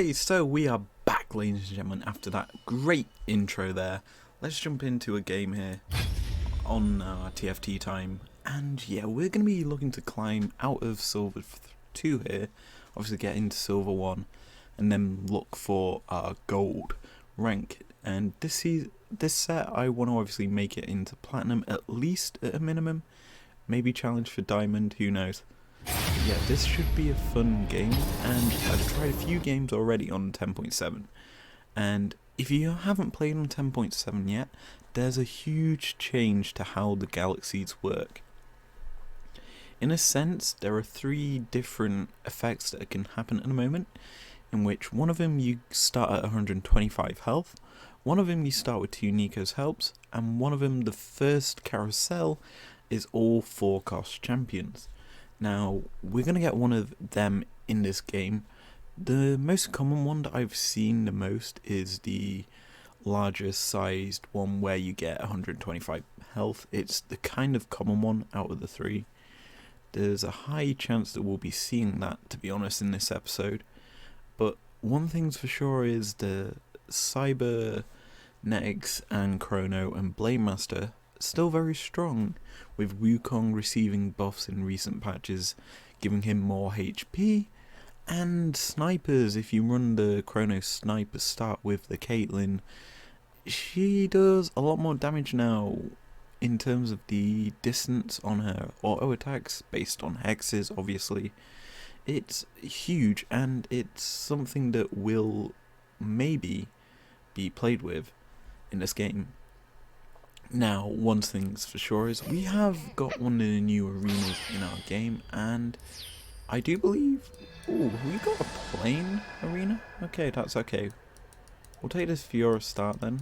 Okay, so we are back, ladies and gentlemen, after that great intro there. Let's jump into a game here on TFT time. And yeah, we're going to be looking to climb out of Silver 2 here, obviously get into Silver 1, and then look for our gold rank. And this set, I want to obviously make it into Platinum, at least at a minimum. Maybe challenge for Diamond, who knows. Yeah, this should be a fun game, and I've tried a few games already on 10.7, and if you haven't played on 10.7 yet, there's a huge change to how the galaxies work. In a sense, there are 3 different effects that can happen at the moment, in which one of them you start at 125 health, one of them you start with 2 Nico's helps, and one of them, the first carousel, is all 4 cost champions. Now, we're going to get one of them in this game. The most common one that I've seen the most is the largest sized one where you get 125 health. It's the kind of common one out of the 3. There's a high chance that we'll be seeing that, to be honest, in this episode. But one thing's for sure is the cybernetics and Chrono and Blade Master still very strong, with Wukong receiving buffs in recent patches, giving him more HP, and snipers, if you run the Chrono sniper start with the Caitlyn, she does a lot more damage now in terms of the distance on her auto attacks, based on hexes obviously. It's huge, and it's something that will maybe be played with in this game. Now, one thing's for sure is we have got one of the new arenas in our game, and I do believe... Ooh, we got a plane arena? Okay, that's okay. We'll take this Fiora start then.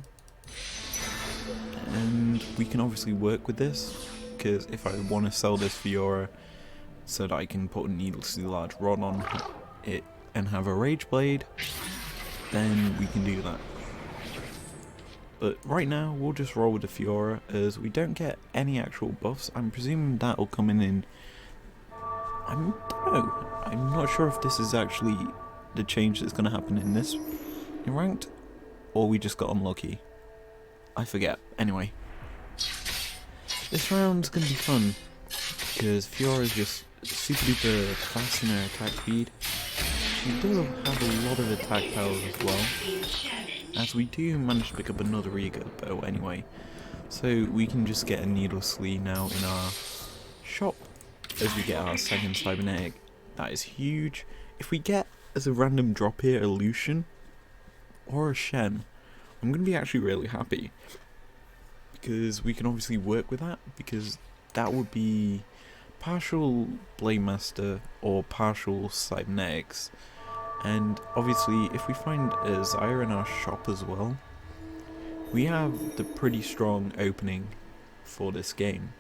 And we can obviously work with this, because if I want to sell this Fiora so that I can put a needlessly large rod on it and have a Rage Blade, then we can do that. But right now, we'll just roll with the Fiora, as we don't get any actual buffs. I'm presuming that'll come in... I don't know. I'm not sure if this is actually the change that's going to happen in this in ranked, or we just got unlucky. I forget. Anyway. This round's going to be fun, because Fiora is just super duper fast in her attack speed. She does have a lot of attack power as well, as we do manage to pick up another Ego bow anyway, so we can just get a needlessly now in our shop as we get our second cybernetic. That is huge. If we get as a random drop here a Lucian or a Shen, I'm going to be actually really happy, because we can obviously work with that, because that would be partial Blade Master or partial cybernetics. And obviously, if we find a Zyra in our shop as well, we have the pretty strong opening for this game.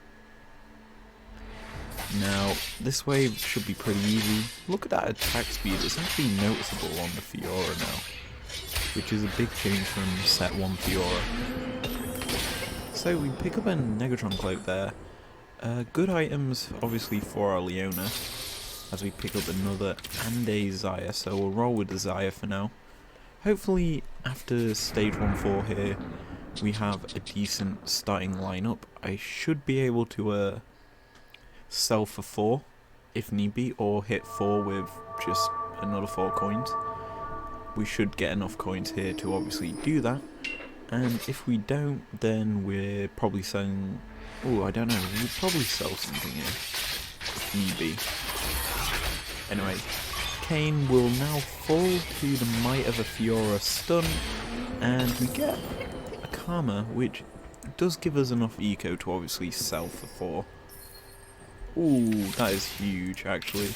Now, this wave should be pretty easy. Look at that attack speed, it's actually noticeable on the Fiora now, which is a big change from set 1 Fiora. So we pick up a Negatron cloak there. Good items, obviously, for our Leona, as we pick up another and a Xayah, so we'll roll with the Xayah for now. Hopefully, after stage 1-4 here, we have a decent starting lineup. I should be able to sell for 4, if need be, or hit 4 with just another 4 coins. We should get enough coins here to obviously do that, and if we don't, then we're probably selling... Oh, I don't know, we'll probably sell something here, if need be. Anyway, Kane will now fall to the might of a Fiora stun, and we get a Karma, which does give us enough eco to obviously sell for 4. Ooh, that is huge, actually.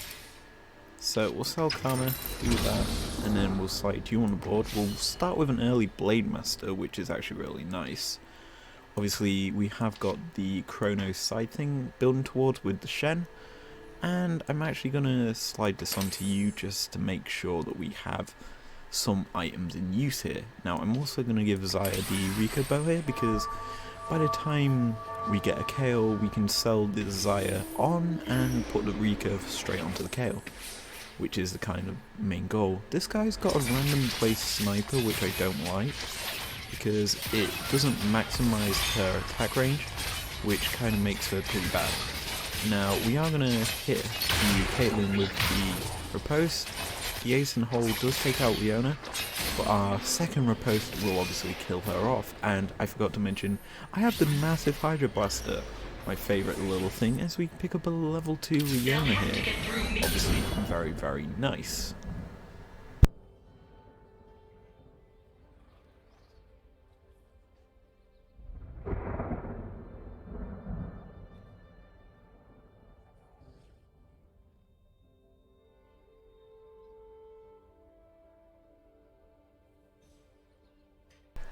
So we'll sell Karma, do that, and then we'll slide you on the board. We'll start with an early Blade Master, which is actually really nice. Obviously, we have got the Chrono side thing building towards with the Shen, and I'm actually going to slide this onto you just to make sure that we have some items in use here. Now, I'm also going to give Xayah the Rico bow here, because by the time we get a KO, we can sell the Xayah on and put the Rico straight onto the KO. which is the kind of main goal. This guy's got a random place sniper, which I don't like, because it doesn't maximize her attack range, which kind of makes her pretty bad. Now, we are going to hit the Caitlyn with the riposte. The ace and hold does take out Leona, but our second riposte will obviously kill her off. And I forgot to mention, I have the massive Hydra Blaster, my favourite little thing, as we pick up a level 2 Leona here. Obviously, very, very nice.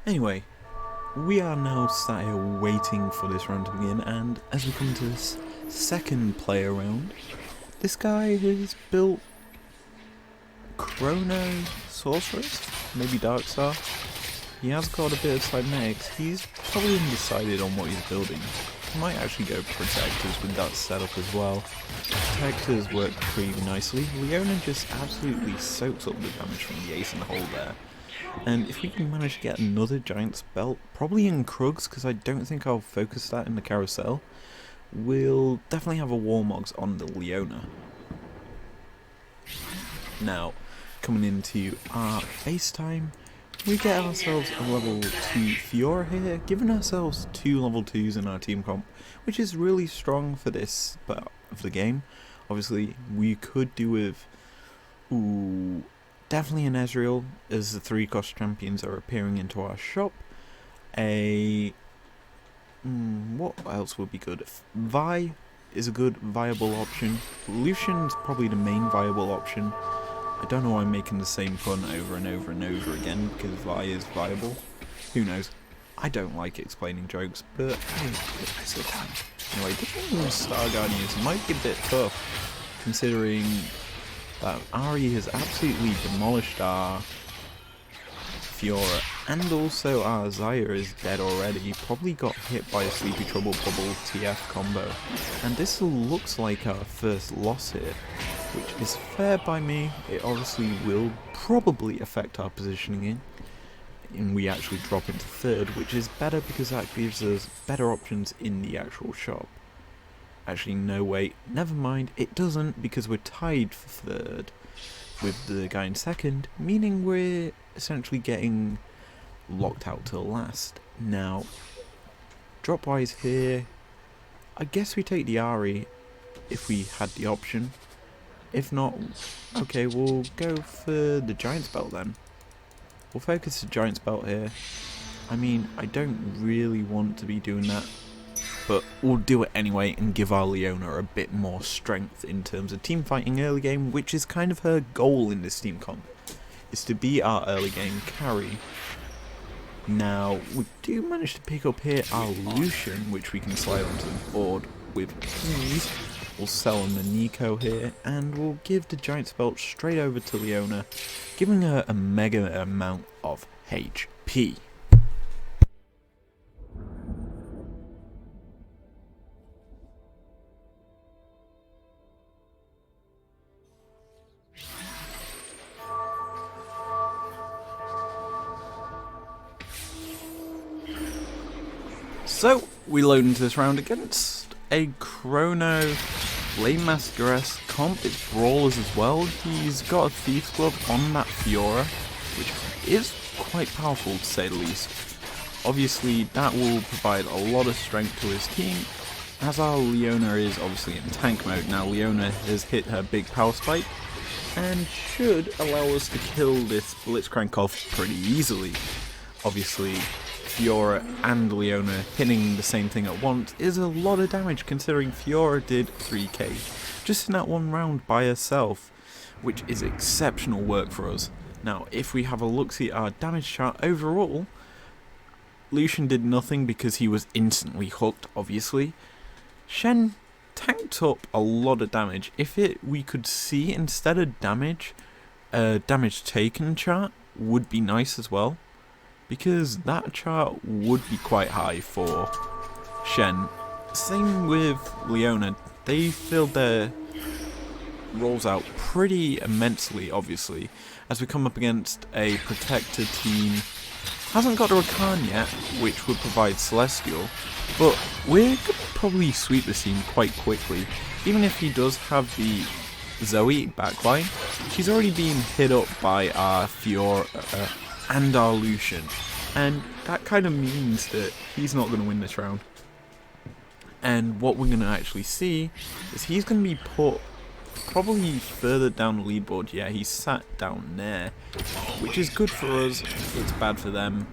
Anyway, we are now sat here waiting for this round to begin, and as we come to this second player round, this guy has built Chrono Sorceress, maybe Darkstar. He has got a bit of cybernetics. He's probably undecided on what he's building. He might actually go Protectors with that setup as well. Protectors work pretty nicely. Leona just absolutely soaks up the damage from the ace and the hold there. And if we can manage to get another Giant's Belt, probably in Krugs, because I don't think I'll focus that in the carousel, we'll definitely have a Warmogs on the Leona. Now, coming into our base time, we get ourselves a level 2 Fiora here, giving ourselves 2 level 2s in our team comp, which is really strong for this part of the game. Obviously, we could do with... definitely an Ezreal, as the 3 cost champions are appearing into our shop. What else would be good? Vi is a good viable option. Lucian's probably the main viable option. I don't know why I'm making the same pun over and over and over again, because Vi is viable. Who knows? I don't like explaining jokes, but it's the time. Anyway, this Star Guardians might be a bit tough, considering that Ari has absolutely demolished our Fiora, and also our Xayah is dead already. Probably got hit by a Sleepy Trouble Bubble TF combo. And this looks like our first loss here, which is fair by me. It obviously will probably affect our positioning and we actually drop into third, which is better because that gives us better options in the actual shop. Actually, no, wait, never mind, it doesn't, because we're tied for third with the guy in second, meaning we're essentially getting locked out till last. Now, drop-wise here, I guess we take the Ari if we had the option. If not, okay, we'll go for the Giant's Belt then. We'll focus the Giant's Belt here. I mean, I don't really want to be doing that, but we'll do it anyway and give our Leona a bit more strength in terms of team fighting early game, which is kind of her goal in this team comp, is to be our early game carry. Now, we do manage to pick up here our Lucian, which we can slide onto the board with ease. We'll sell on the Nico here, and we'll give the Giant's Belt straight over to Leona, giving her a mega amount of HP. So, we load into this round against a Chrono Flame Masqueress comp. It's Brawlers as well. He's got a Thief's Club on that Fiora, which is quite powerful to say the least. Obviously, that will provide a lot of strength to his team, as our Leona is obviously in tank mode. Now, Leona has hit her big power spike, and should allow us to kill this Blitzcrank off pretty easily. Obviously, Fiora and Leona hitting the same thing at once is a lot of damage, considering Fiora did 3k just in that one round by herself, which is exceptional work for us. Now, if we have a look-see at our damage chart overall, Lucian did nothing because he was instantly hooked, obviously. Shen tanked up a lot of damage. If we could see instead of damage, damage taken chart would be nice as well, because that chart would be quite high for Shen. Same with Leona. They filled their rolls out pretty immensely, obviously, as we come up against a protector team. Hasn't got a Rakan yet, which would provide Celestial, but we could probably sweep this team quite quickly. Even if he does have the Zoe backline, she's already been hit up by our Fiora and our Lucian, and that kind of means that he's not going to win this round. And what we're going to actually see is he's going to be put probably further down the leaderboard. Yeah, he's sat down there, which is good for us. It's bad for them,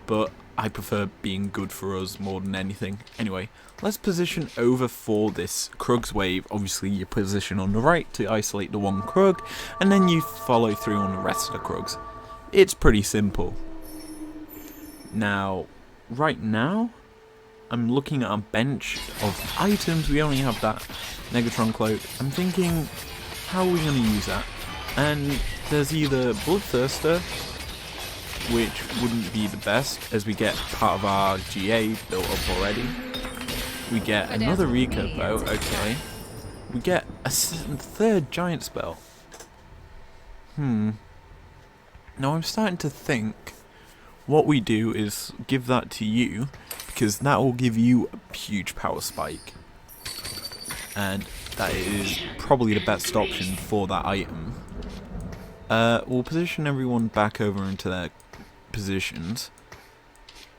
but I prefer being good for us more than anything. Anyway, let's position over for this Krugs wave. Obviously, you position on the right to isolate the one Krug, and then you follow through on the rest of the Krugs. It's pretty simple. Now, right now, I'm looking at a bench of items. We only have that Negatron cloak. I'm thinking, how are we going to use that? And there's either Bloodthirster, which wouldn't be the best, as we get part of our GA built up already. We get another Rika bow, okay. We get a third giant spell. Now I'm starting to think what we do is give that to you, because that will give you a huge power spike. And that is probably the best option for that item. We'll position everyone back over into their positions.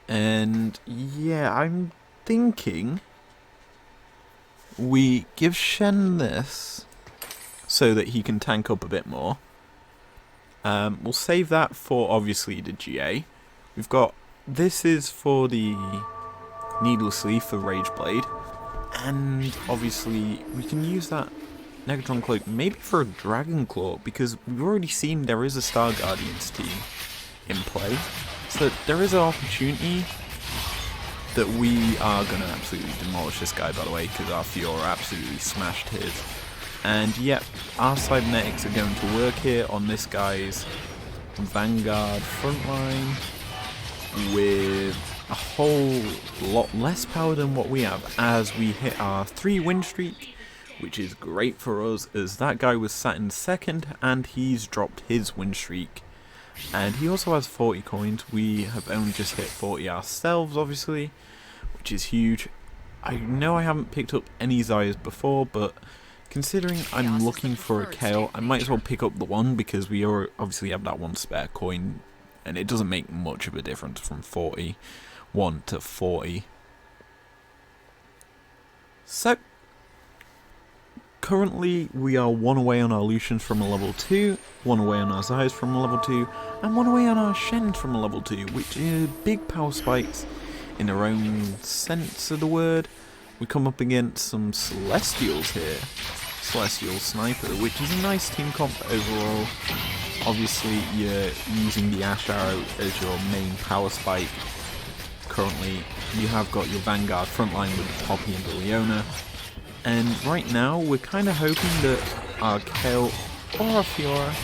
And yeah, I'm thinking we give Shen this so that he can tank up a bit more. We'll save that for obviously the GA. We've got, this is for the Needlessly for Rageblade, and obviously we can use that Negatron Cloak maybe for a Dragon Claw, because we've already seen there is a Star Guardians team in play, so there is an opportunity that we are going to absolutely demolish this guy, by the way, because our Fiora absolutely smashed his. And yep, our cybernetics are going to work here on this guy's Vanguard frontline with a whole lot less power than what we have, as we hit our 3 win streak, which is great for us, as that guy was sat in second and he's dropped his win streak. And he also has 40 coins. We have only just hit 40 ourselves, obviously, which is huge. I know I haven't picked up any Zayas before, but considering I'm looking for a Kale, I might as well pick up the one, because we obviously have that one spare coin, and it doesn't make much of a difference from 41 to 40. So, currently we are 1 away on our Lucians from a level 2, 1 away on our Zayas from a level 2, and 1 away on our Shen from a level 2, which is big power spikes in their own sense of the word. We come up against some Celestials here. Celestial Sniper, which is a nice team comp overall. Obviously, you're using the Ash Arrow as your main power spike. Currently, you have got your Vanguard frontline with Poppy and the Leona. And right now, we're kind of hoping that our Kale or our Fiora,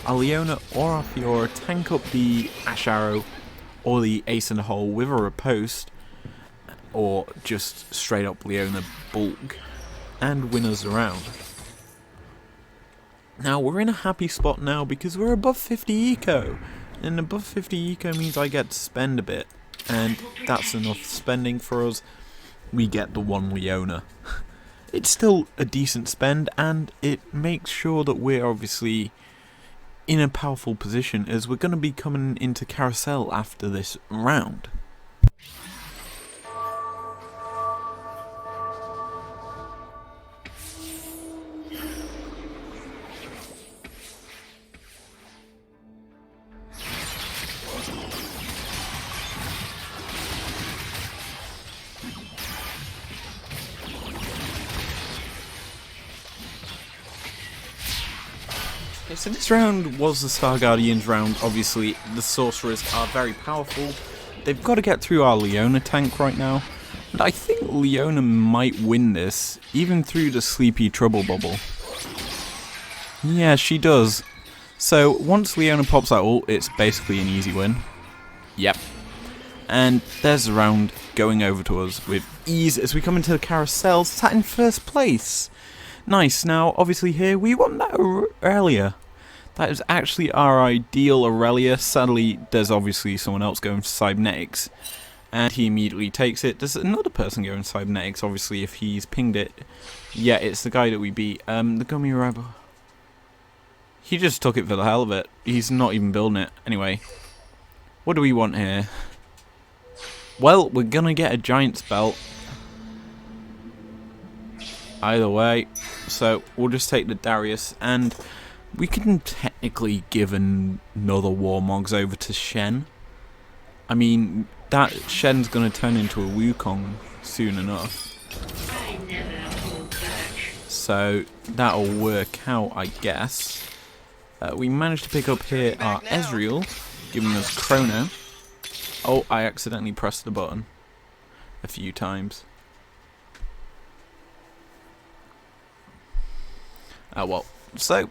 our Leona or our Fiora tank up the Ash Arrow or the Ace in the Hole with a riposte, or just straight up Leona bulk and win us around. Now we're in a happy spot now because we're above 50 eco, and above 50 eco means I get to spend a bit, and that's enough spending for us. We get the one Leona. It's still a decent spend, and it makes sure that we're obviously in a powerful position, as we're going to be coming into Carousel after this round. Okay, so this round was the Star Guardians round. Obviously, the Sorcerers are very powerful. They've got to get through our Leona tank right now. And I think Leona might win this, even through the Sleepy Trouble Bubble. Yeah, she does. So, once Leona pops that ult, it's basically an easy win. Yep. And there's the round going over to us with ease as we come into the Carousel, sat in first place. Nice. Now, obviously here, we won that earlier. That is actually our ideal Aurelia. Sadly, there's obviously someone else going for cybernetics, and he immediately takes it. There's another person going for cybernetics, obviously, if he's pinged it. Yeah, it's the guy that we beat. The Gummy Rabbit. He just took it for the hell of it. He's not even building it. Anyway, what do we want here? Well, we're gonna get a Giant's Belt. Either way, so we'll just take the Darius, and we can technically give another Warmogs over to Shen. I mean, that Shen's gonna turn into a Wukong soon enough. So that'll work out, I guess. We managed to pick up here our Ezreal, giving us Chrono. Oh, I accidentally pressed the button a few times. Oh well, so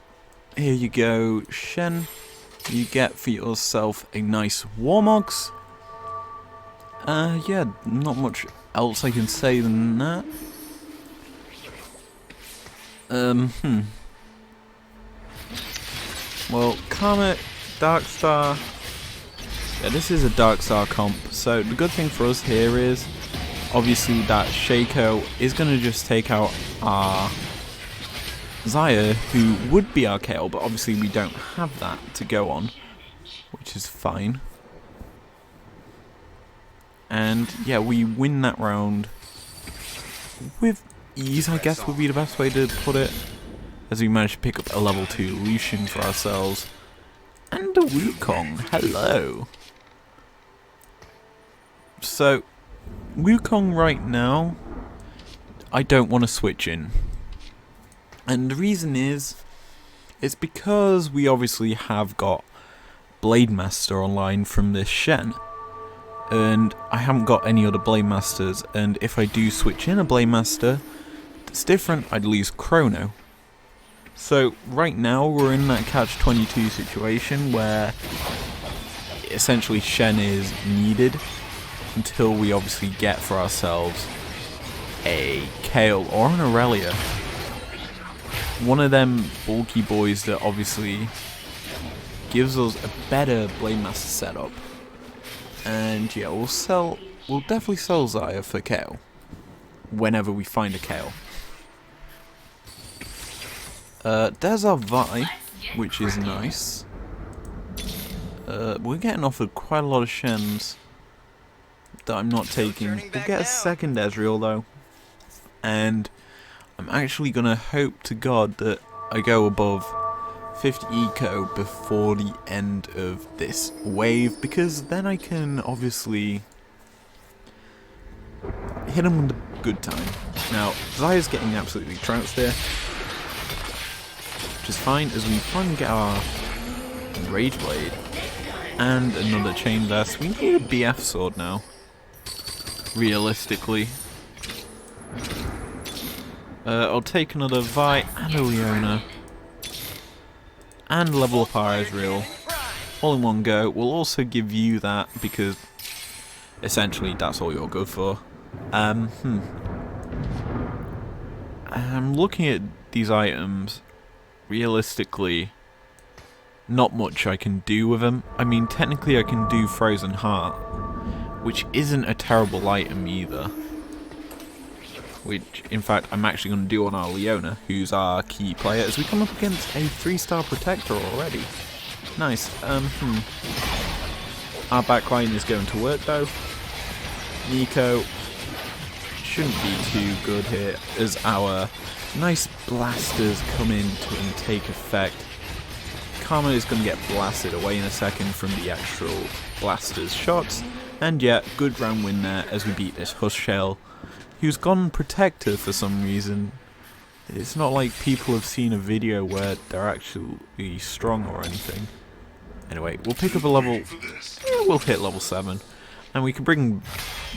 here you go, Shen. You get for yourself a nice Warmogs. Yeah, not much else I can say than that. Well, Comet, Darkstar. Yeah, this is a Darkstar comp. So the good thing for us here is, obviously, that Shaco is going to just take out our Xayah, who would be our KO, but obviously we don't have that to go on, which is fine. And yeah, we win that round with ease, I guess would be the best way to put it, as we managed to pick up a level 2 Lucian for ourselves. And a Wukong, hello! So, Wukong right now, I don't want to switch in. And the reason is, it's because we obviously have got Blade Master online from this Shen. And I haven't got any other Blade Masters, and if I do switch in a Blade Master that's different, I'd lose Chrono. So right now we're in that catch-22 situation where essentially Shen is needed until we obviously get for ourselves a Kayle or an Aurelia. One of them bulky boys that obviously gives us a better Blade Master setup. And yeah, we'll definitely sell Xayah for Kayle whenever we find a Kayle. There's our Vi, which is nice. We're getting offered quite a lot of Shens that I'm not taking. We'll get a second Ezreal though, and I'm actually gonna hope to God that I go above 50 eco before the end of this wave, because then I can obviously hit him with a good time. Now, Xayah's getting absolutely trounced here, which is fine, as we finally get our Rage Blade and another Chain Vest. We need a BF sword now, realistically. I'll take another Vi and a Leona, and level up our Ezreal all in one go. We'll also give you that because essentially that's all you're good for. I'm looking at these items. Realistically, not much I can do with them. I mean, technically I can do Frozen Heart, which isn't a terrible item either. Which, in fact, I'm actually going to do on our Leona, who's our key player, as we come up against a 3-star Protector already. Nice. Our backline is going to work though. Nico shouldn't be too good here, as our nice blasters come in and take effect. Karma is going to get blasted away in a second from the actual blasters shots. And yeah, good round win there as we beat this Hush Shell, who's gone Protector for some reason. It's not like people have seen a video where they're actually strong or anything. Anyway, we'll pick up a level, we'll hit level 7, and we can bring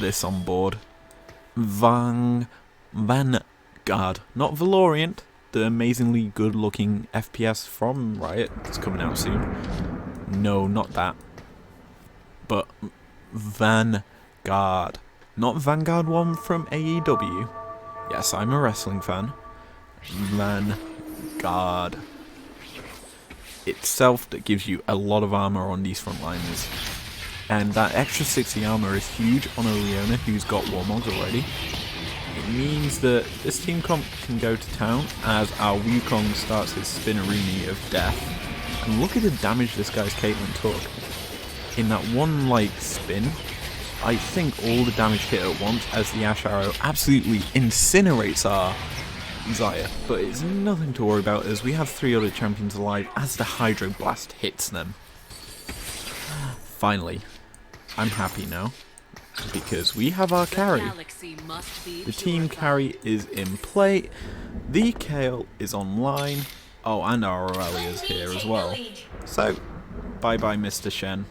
this on board. Vanguard, not Valorant, the amazingly good looking FPS from Riot that's coming out soon. No, not that. But Vanguard. Not Vanguard 1 from AEW. Yes, I'm a wrestling fan. Vanguard itself that gives you a lot of armor on these frontliners. And that extra 60 armor is huge on a Leona who's got Warmogs already. It means that this team comp can go to town as our Wukong starts his spinneroonie of death. And look at the damage this guy's Caitlyn took. In that one, like, spin, I think all the damage hit at once as the Ash Arrow absolutely incinerates our Xayah. But it's nothing to worry about as we have 3 other champions alive as the Hydro Blast hits them. Finally, I'm happy now because we have our carry. The team carry is in play. The Kayle is online. Oh, and our Aurelia's here as well. So, bye-bye, Mr. Shen.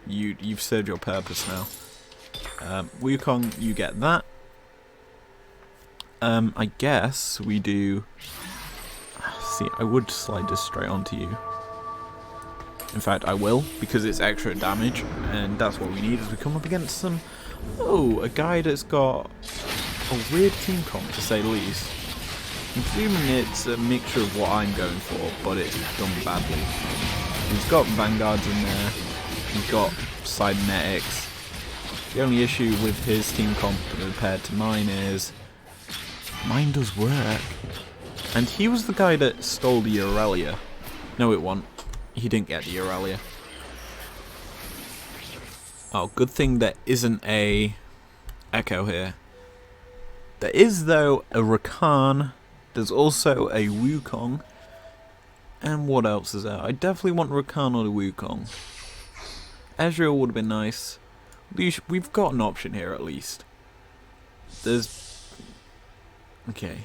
You've served your purpose now. Wukong, you get that. I guess we do... See, I would slide this straight onto you. In fact, I will, because it's extra damage, and that's what we need as we come up against some... Oh, a guy that's got a weird team comp, to say the least. I'm presuming it's a mixture of what I'm going for, but it's done badly. He's got Vanguards in there, he's got Cybernetics. The only issue with his team comp compared to mine is... Mine does work. And he was the guy that stole the Aurelia. No, it wasn't. He didn't get the Aurelia. Oh, good thing there isn't a Echo here. There is, though, a Rakan. There's also a Wukong. And what else is there? I definitely want Rakan or the Wukong. Ezreal would have been nice. We've got an option here, at least. There's... Okay.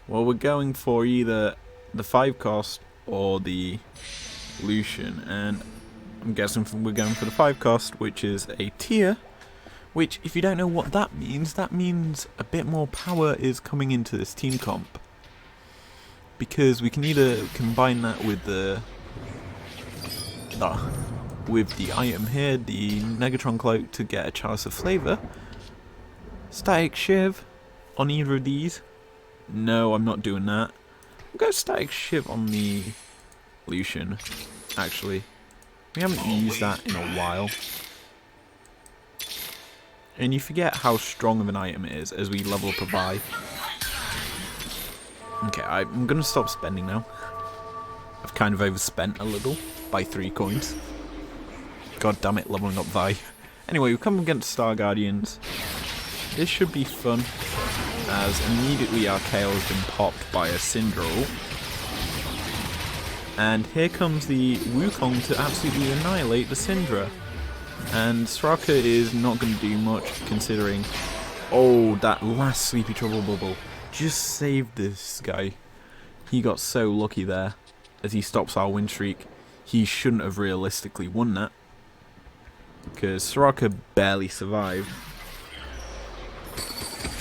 Well, we're going for either the 5 cost or the Lucian, and I'm guessing we're going for the 5 cost, which is a tier, which, if you don't know what that means a bit more power is coming into this team comp. Because we can either combine that with the item here, the Negatron Cloak, to get a Chalice of Flavor. Static Shiv on either of these. No, I'm not doing that. We'll go Static Shiv on the Lucian, actually. We haven't used that in a while. And you forget how strong of an item it is as we level up a Vi. Okay, I'm going to stop spending now. I've kind of overspent a little by 3 coins. God damn it, leveling up Vi. Anyway, we come against Star Guardians. This should be fun, as immediately our Kayle has been popped by a Syndra ult. And here comes the Wukong to absolutely annihilate the Syndra. And Soraka is not going to do much, considering... Oh, that last Sleepy Trouble bubble just saved this guy. He got so lucky there, as he stops our win streak. He shouldn't have realistically won that, because Soraka barely survived.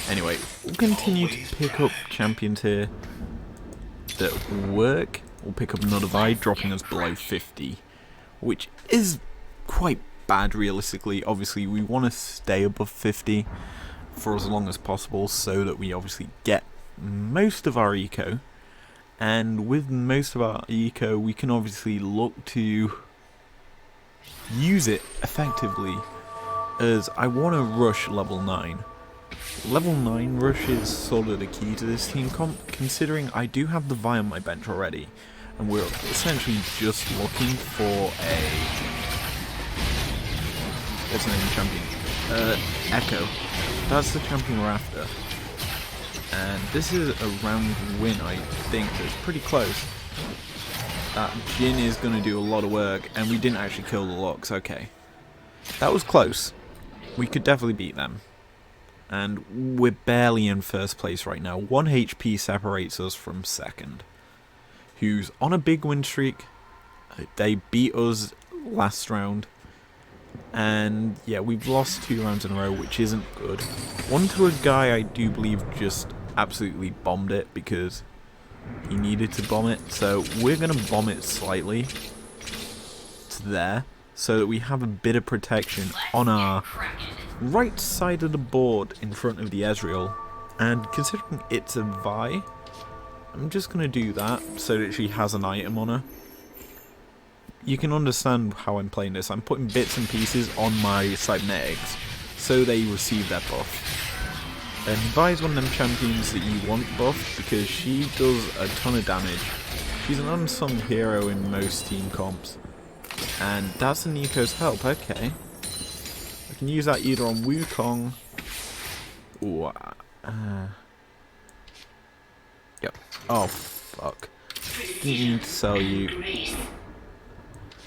Anyway, we'll continue to pick up champions here that work. We'll pick up another Vi, dropping us below 50, which is quite bad realistically. Obviously, we want to stay above 50 for as long as possible so that we obviously get most of our eco. And with most of our eco, we can obviously look to use it effectively, as I want to rush level 9. Level 9 rush is sort of the key to this team comp, considering I do have the Vi on my bench already, and we're essentially just looking for a... What's the name of the champion? Echo. That's the champion we're after. And this is a round win, I think. It's pretty close. That Jhin is going to do a lot of work, and we didn't actually kill the Lux. Okay. That was close. We could definitely beat them. And we're barely in first place right now. 1 HP separates us from second, who's on a big win streak. They beat us last round. And yeah, we've lost 2 rounds in a row, which isn't good. One to a guy I do believe just absolutely bombed it because he needed to bomb it. So we're going to bomb it slightly to there so that we have a bit of protection on our right side of the board in front of the Ezreal. And considering it's a Vi, I'm just going to do that so that she has an item on her. You can understand how I'm playing this. I'm putting bits and pieces on my cybernetics so they receive that buff. And Vi is one of them champions that you want buffed because she does a ton of damage. She's an unsung hero in most team comps. And that's a Nico's help, okay. I can use that either on Wukong. Ooh, yep. Oh, fuck. Didn't mean to sell you.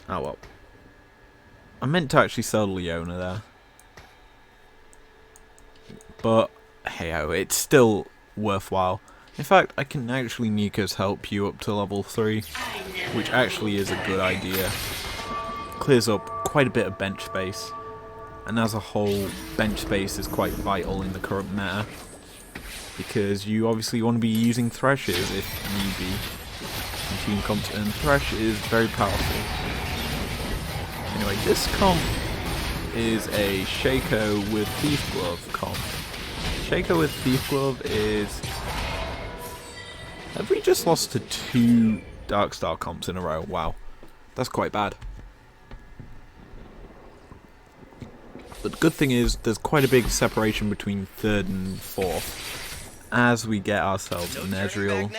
Oh well. I meant to actually sell Leona there. But, hey-oh, it's still worthwhile. In fact, I can actually Nico's help you up to level 3, which actually is a good idea. Clears up quite a bit of bench space. And as a whole, bench space is quite vital in the current meta. Because you obviously want to be using Threshers if need be. In team comps, and Thresh is very powerful. Anyway, this comp is a Shaco with Thief Glove comp. Shaco with Thief Glove is... Have we just lost to 2 Darkstar comps in a row? Wow. That's quite bad. But the good thing is, there's quite a big separation between 3rd and 4th. As we get ourselves an Ezreal.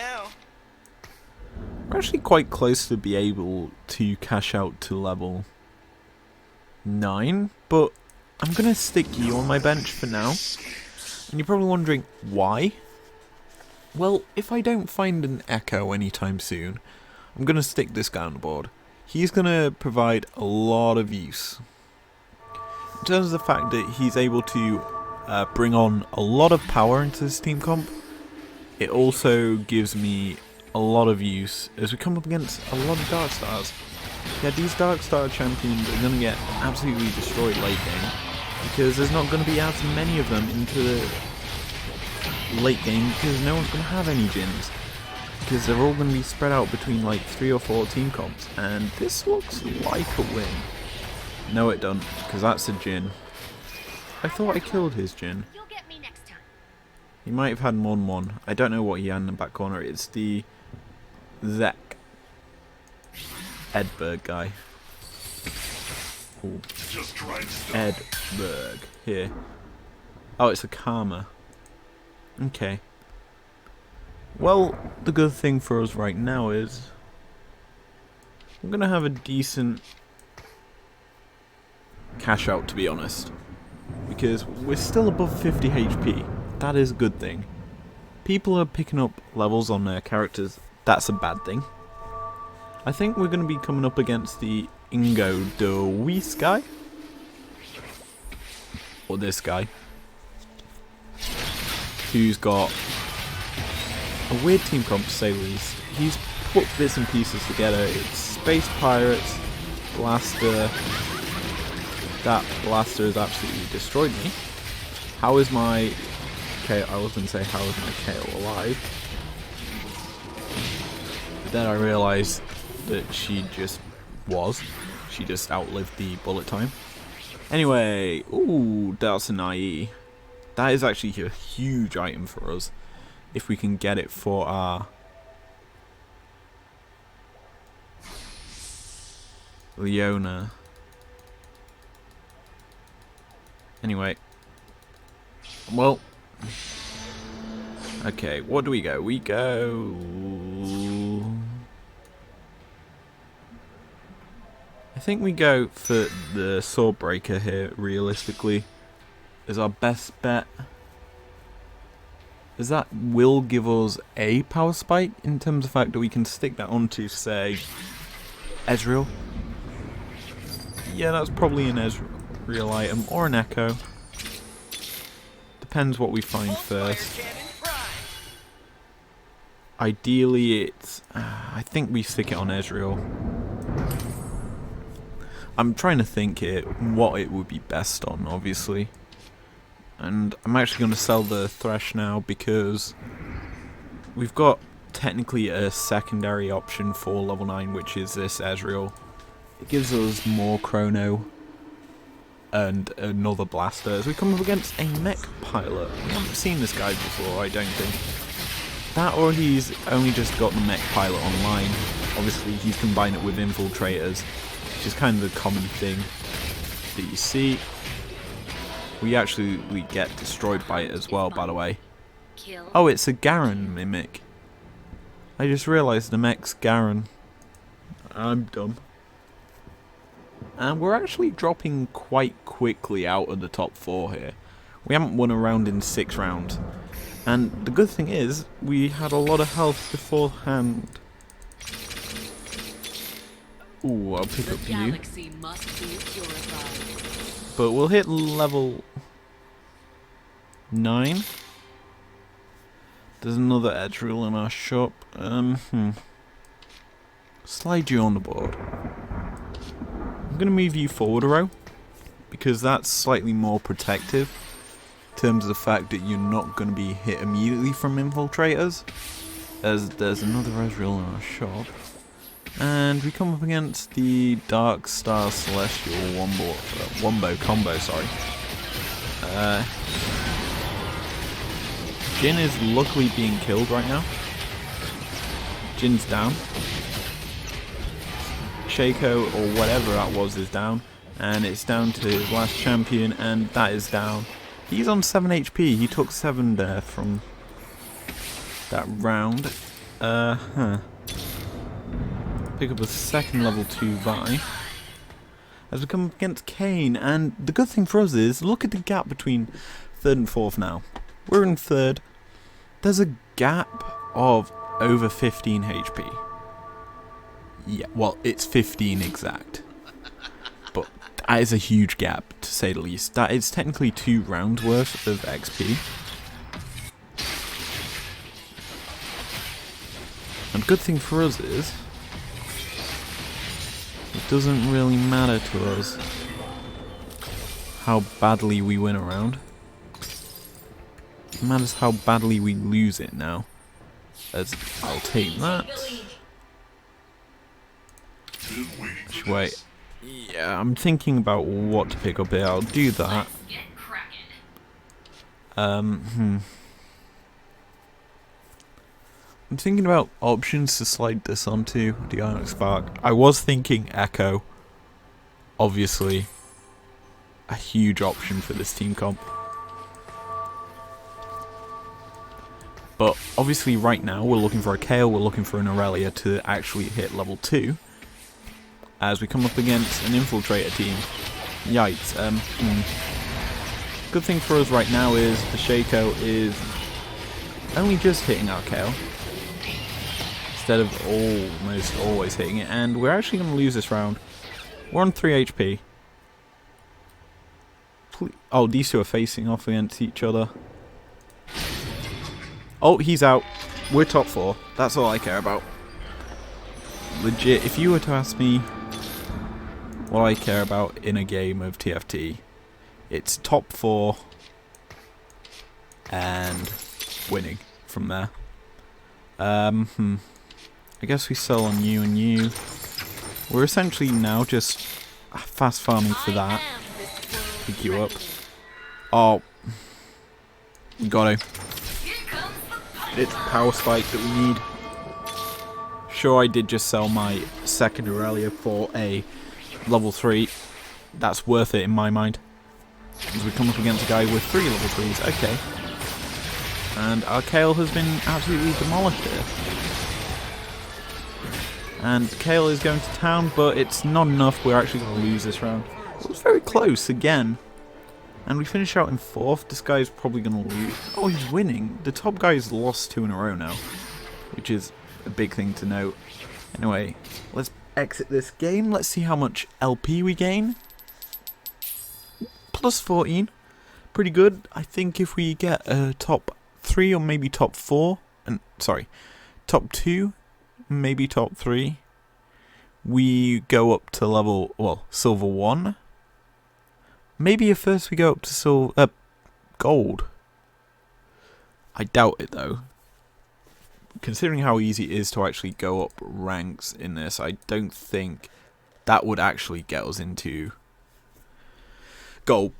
We're actually quite close to be able to cash out to level 9, but I'm going to stick you on my bench for now. And you're probably wondering, why? Well, if I don't find an Echo anytime soon, I'm going to stick this guy on the board. He's going to provide a lot of use. In terms of the fact that he's able to bring on a lot of power into this team comp, it also gives me a lot of use as we come up against a lot of Darkstars. Yeah, these Darkstar champions are going to get absolutely destroyed late game because there's not going to be as many of them into the late game because no one's going to have any Jins because they're all going to be spread out between like 3 or 4 team comps, and this looks like a win. No, it don't, because that's a Jin. I thought I killed his Jin. You'll get me next time. He might have had more than one. I don't know what he had in the back corner. It's the Zek Edberg guy. Ooh. Edberg. Here. Oh, it's a Karma. Okay. Well, the good thing for us right now is I'm going to have a decent cash out, to be honest. Because we're still above 50 HP. That is a good thing. People are picking up levels on their characters. That's a bad thing. I think we're going to be coming up against the Ingo de Weiss guy. Or this guy. Who's got a weird team comp, to say the least. He's put bits and pieces together. It's Space Pirates, Blaster. That Blaster has absolutely destroyed me. How is my... Okay, I was going to say how is my KO alive. But then I realised that she just was. She just outlived the bullet time. Anyway, ooh, that's an IE. That is actually a huge item for us. If we can get it for our Leona. Anyway. Well. Okay, what do we go? We go... I think we go for the Swordbreaker here, realistically. Is our best bet. As that will give us a power spike in terms of the fact that we can stick that onto, say, Ezreal. Yeah, that's probably an Ezreal item or an Echo. Depends what we find first. Ideally, it's... I think we stick it on Ezreal. I'm trying to think here what it would be best on, obviously. And I'm actually going to sell the Thresh now because we've got technically a secondary option for level 9, which is this Ezreal. It gives us more chrono. and another blaster as we come up against a mech pilot. We haven't seen this guy before, I don't think. That, or he's only just got the mech pilot online. Obviously he's combined it with infiltrators, which is kind of the common thing that you see. We get destroyed by it as well, by the way. Oh, it's a Garen mimic. I just realised the mech's Garen. I'm dumb. And we're actually dropping quite quickly out of the top 4 here. We haven't won a round in 6 rounds. And the good thing is, we had a lot of health beforehand. Ooh, I'll pick up you. But we'll hit level 9. There's another edge rule in our shop. Slide you on the board. I'm going to move you forward a row, because that's slightly more protective in terms of the fact that you're not going to be hit immediately from infiltrators, as there's another Ezreal in our shop. And we come up against the Dark Star Celestial Wombo combo, sorry. Jhin is luckily being killed right now. Jin's down. Shaco, or whatever that was, is down. And it's down to his last champion, and that is down. He's on 7 HP. He took 7 there from that round. Pick up a second level 2 Vi. As we come up against Kane, and the good thing for us is, look at the gap between 3rd and 4th now. We're in 3rd. There's a gap of over 15 HP. Yeah, well, it's 15 exact. But that is a huge gap, to say the least. That is technically 2 rounds worth of XP. And the good thing for us is, it doesn't really matter to us how badly we win a round. It matters how badly we lose it now. As I'll take that. Wait. Yeah, I'm thinking about what to pick up here. I'll do that. I'm thinking about options to slide this onto the Ionic Spark. I was thinking Echo. Obviously, a huge option for this team comp. But obviously right now we're looking for a Kayle, we're looking for an Aurelia to actually hit level 2. As we come up against an Infiltrator team. Yikes. Good thing for us right now is the Shaco is only just hitting our Kayle, instead of almost always hitting it, and we're actually going to lose this round. We're on 3 HP. Oh, these two are facing off against each other. Oh, he's out. We're top 4. That's all I care about. Legit, if you were to ask me what I care about in a game of TFT, it's top 4 and winning from there. I guess we sell on you and you. We're essentially now just fast farming for that. Pick you up. Oh, we got to. It's the power spike that we need. Sure, I did just sell my second Aurelia for a level 3. That's worth it in my mind. As we come up against a guy with 3 level 3s. Okay. And our Kayle has been absolutely demolished here. And Kayle is going to town, but it's not enough. We're actually going to lose this round. It was very close again. And we finish out in 4th. This guy's probably going to lose. Oh, he's winning. The top guy's lost 2 in a row now, which is a big thing to note. Anyway, let's exit this game. Let's see how much LP we gain. Plus 14. Pretty good. I think if we get a top 3 or maybe top 4, and sorry, top 2, maybe top 3, we go up to level, well, silver 1. Maybe at first we go up to gold. I doubt it though. Considering how easy it is to actually go up ranks in this, I don't think that would actually get us into goal.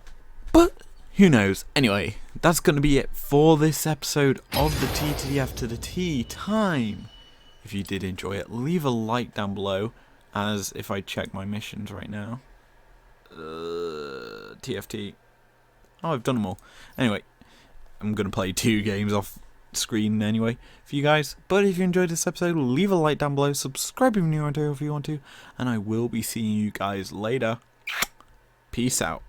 But who knows? Anyway, that's going to be it for this episode of the T to the F to the T time. If you did enjoy it, leave a like down below, as if I check my missions right now. TFT. Oh, I've done them all. Anyway, I'm going to play 2 games off screen anyway for you guys. But if you enjoyed this episode, leave a like down below, subscribe if you're new if you want to, and I will be seeing you guys later. Peace out.